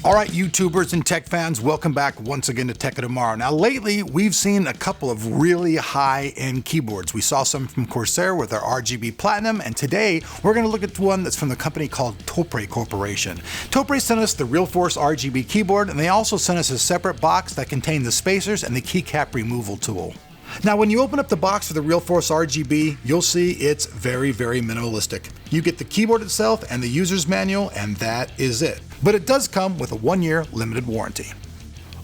Alright YouTubers and tech fans, welcome back once again to Tech of Tomorrow. Now lately we've seen a couple of really high-end keyboards. We saw some from Corsair with our RGB Platinum, and today we're going to look at one that's from the company called Topre Corporation. Topre sent us the Realforce RGB keyboard, and they also sent us a separate box that contained the spacers and the keycap removal tool. Now when you open up the box for the Realforce RGB, you'll see it's very minimalistic. You get the keyboard itself and the user's manual, and that is it. But it does come with a 1-year limited warranty.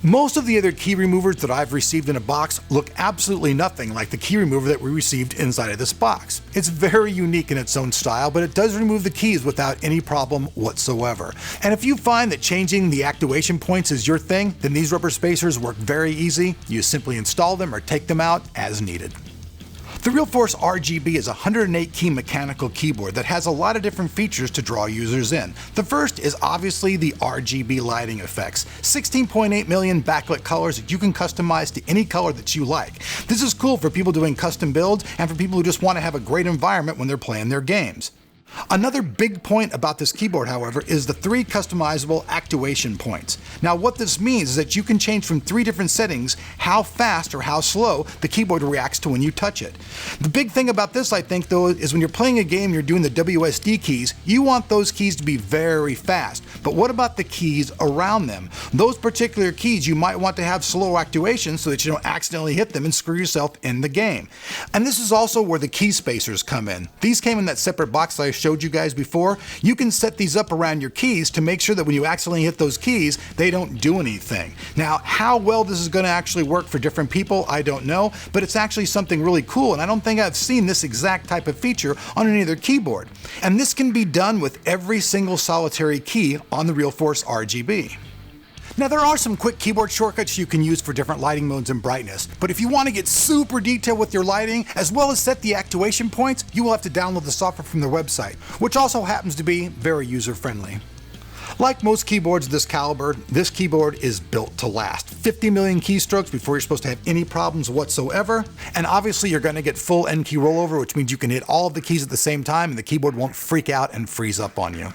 Most of the other key removers that I've received in a box look absolutely nothing like the key remover that we received inside of this box. It's very unique in its own style, but it does remove the keys without any problem whatsoever. And if you find that changing the actuation points is your thing, then these rubber spacers work very easy. You simply install them or take them out as needed. The Realforce RGB is a 108 key mechanical keyboard that has a lot of different features to draw users in. The first is obviously the RGB lighting effects. 16.8 million backlit colors that you can customize to any color that you like. This is cool for people doing custom builds and for people who just want to have a great environment when they're playing their games. Another big point about this keyboard, however, is the 3 customizable actuation points. Now what this means is that you can change from 3 different settings how fast or how slow the keyboard reacts to when you touch it. The big thing about this, I think, though, is when you're playing a game, you're doing the WSD keys, you want those keys to be very fast. But what about the keys around them? Those particular keys you might want to have slow actuation so that you don't accidentally hit them and screw yourself in the game. And this is also where the key spacers come in. These came in that separate box that I showed you guys before. You can set these up around your keys to make sure that when you accidentally hit those keys, they don't do anything. Now, how well this is going to actually work for different people, I don't know, but it's actually something really cool, and I don't think I've seen this exact type of feature on any other keyboard. And this can be done with every single solitary key on the Realforce RGB. Now there are some quick keyboard shortcuts you can use for different lighting modes and brightness, but if you want to get super detailed with your lighting, as well as set the actuation points, you will have to download the software from their website, which also happens to be very user-friendly. Like most keyboards of this caliber, this keyboard is built to last. 50 million keystrokes before you're supposed to have any problems whatsoever, and obviously you're going to get full N key rollover, which means you can hit all of the keys at the same time and the keyboard won't freak out and freeze up on you.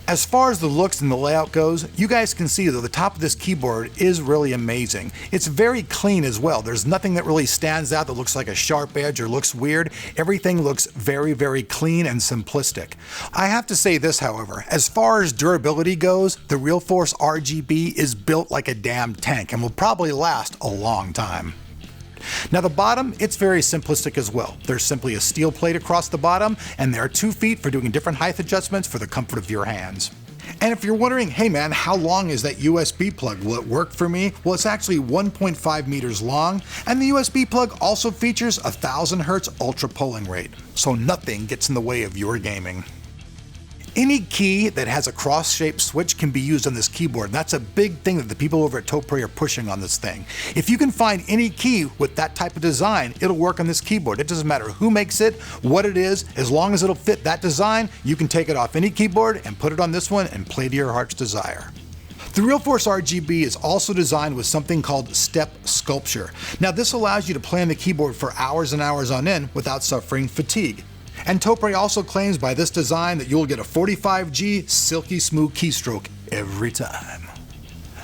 As far as the looks and the layout goes, you guys can see though the top of this keyboard is really amazing. It's very clean as well. There's nothing that really stands out that looks like a sharp edge or looks weird. Everything looks very clean and simplistic. I have to say this, however, as far as durability goes, the Realforce RGB is built like a damn tank and will probably last a long time. Now the bottom, it's very simplistic as well. There's simply a steel plate across the bottom, and there are 2 feet for doing different height adjustments for the comfort of your hands. And if you're wondering, hey man, how long is that USB plug? Will it work for me? Well, it's actually 1.5 meters long, and the USB plug also features a 1000 Hertz ultra polling rate, so nothing gets in the way of your gaming. Any key that has a cross-shaped switch can be used on this keyboard. That's a big thing that the people over at Topre are pushing on this thing. If you can find any key with that type of design, it'll work on this keyboard. It doesn't matter who makes it, what it is, as long as it'll fit that design, you can take it off any keyboard and put it on this one and play to your heart's desire. The Realforce RGB is also designed with something called step sculpture. Now this allows you to play on the keyboard for hours and hours on end without suffering fatigue. And Topre also claims by this design that you'll get a 45G silky smooth keystroke every time.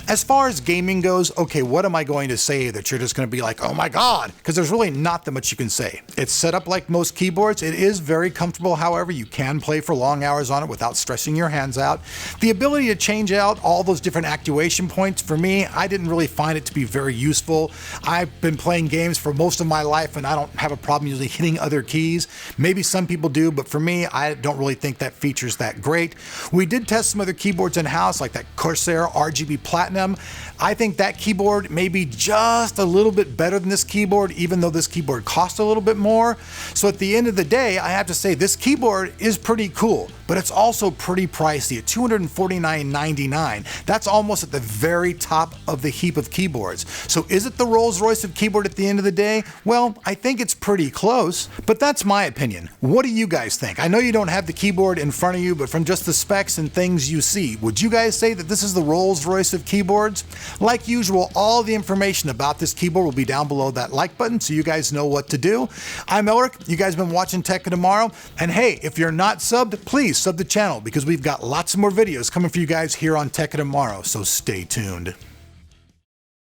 As far as gaming goes, okay, what am I going to say that you're just going to be like, oh my god? Because there's really not that much you can say. It's set up like most keyboards. It is very comfortable, however. You can play for long hours on it without stressing your hands out. The ability to change out all those different actuation points, for me, I didn't really find it to be very useful. I've been playing games for most of my life and I don't have a problem usually hitting other keys. Maybe some people do, but for me, I don't really think that feature's that great. We did test some other keyboards in-house, like that Corsair RGB Platinum. I think that keyboard may be just a little bit better than this keyboard, even though this keyboard costs a little bit more. So at the end of the day, I have to say this keyboard is pretty cool, but it's also pretty pricey at $249.99. That's almost at the very top of the heap of keyboards. So is it the Rolls-Royce of keyboard at the end of the day? Well, I think it's pretty close, but that's my opinion. What do you guys think? I know you don't have the keyboard in front of you, but from just the specs and things you see, would you guys say that this is the Rolls-Royce of keyboard? keyboards. Like usual, all the information about this keyboard will be down below that like button so you guys know what to do. I'm Elric. You guys have been watching Tech of Tomorrow. And hey, if you're not subbed, please sub the channel because we've got lots more videos coming for you guys here on Tech of Tomorrow, so stay tuned.